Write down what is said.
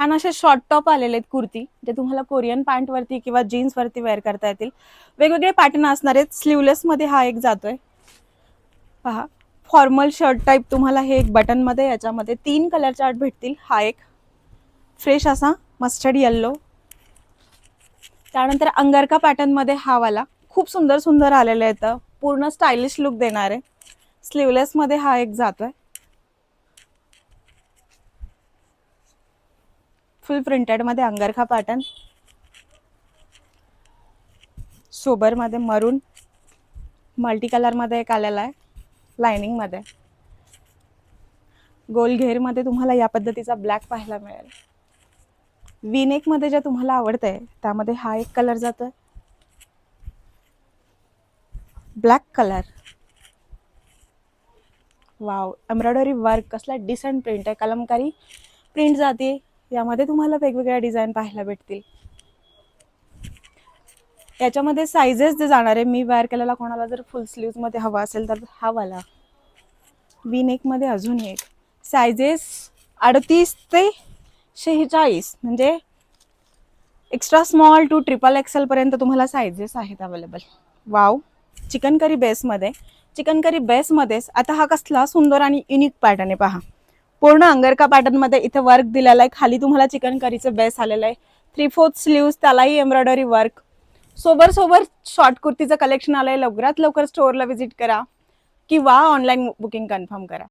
छान असे short top आलेले आहेत कुर्ती, जे तुम्हाला कोरियन पॅन्ट वरती किंवा जीन्स वरती वेअर करता येतील. वेगवेगळे पॅटर्न असणार आहेत. स्लीवलेस मध्ये हा एक जातोय पहा. फॉर्मल शर्ट टाइप तुम्हाला हे एक बटन मध्ये, याच्यामध्ये 3 कलर चार्ट भेटतील. हा एक फ्रेश असा मस्टर्ड येल्लो, त्यानंतर अंगरका पॅटर्न मध्ये हा वाला खूप सुंदर सुंदर आलेले आहेत, पूर्ण स्टायलिश लुक देणार आहे. स्लीवलेस मध्ये हा एक जातोय फुल प्रिंटेड मध्ये अंगरखा पॅटर्न. सोबर मध्ये मरून मल्टी कलर मध्ये एक आलेला आहे, लाइनिंग मध्ये. गोल घेर मध्ये तुम्हाला या पद्धतीचा ब्लॅक पाहायला मिळेल. वी नेक मध्ये जे तुम्हाला आवडतंय त्यामध्ये हा एक कलर जातोय, black colour. Wow, embroidery work कसला डिसेंट प्रिंट आहे, कलमकारी प्रिंट जाते. यामध्ये तुम्हाला वेगवेगळ्या डिझाईन पाहायला भेटतील. याच्यामध्ये साइजेस जे जाणार आहे, मी वेअर केलेला कोणाला जर फुल स्लीव्ज मध्ये हवा असेल तर हा वाला. वी नेक मध्ये अजून एक साइजेस 38 ते 46, म्हणजे extra small to triple XL पर्यंत तुम्हाला साइजेस आहेत available. Wow, chicken curry base मध्ये, चिकन करी बेस मध्येच आता हा कसला सुंदर आणि युनिक पॅटर्न आहे पहा. पूर्ण अंगरका पॅटर्न मध्ये इथे वर्क दिलेला आहे. खाली तुम्हाला चिकन करीचं बेस आलेलं आहे. 3/4 स्लीव्स, त्यालाही embroidery work. Sober sober short कुर्तीचं कलेक्शन आलंय. लवकरात लवकर स्टोअरला व्हिजिट करा किंवा ऑनलाईन बुकिंग कन्फर्म करा.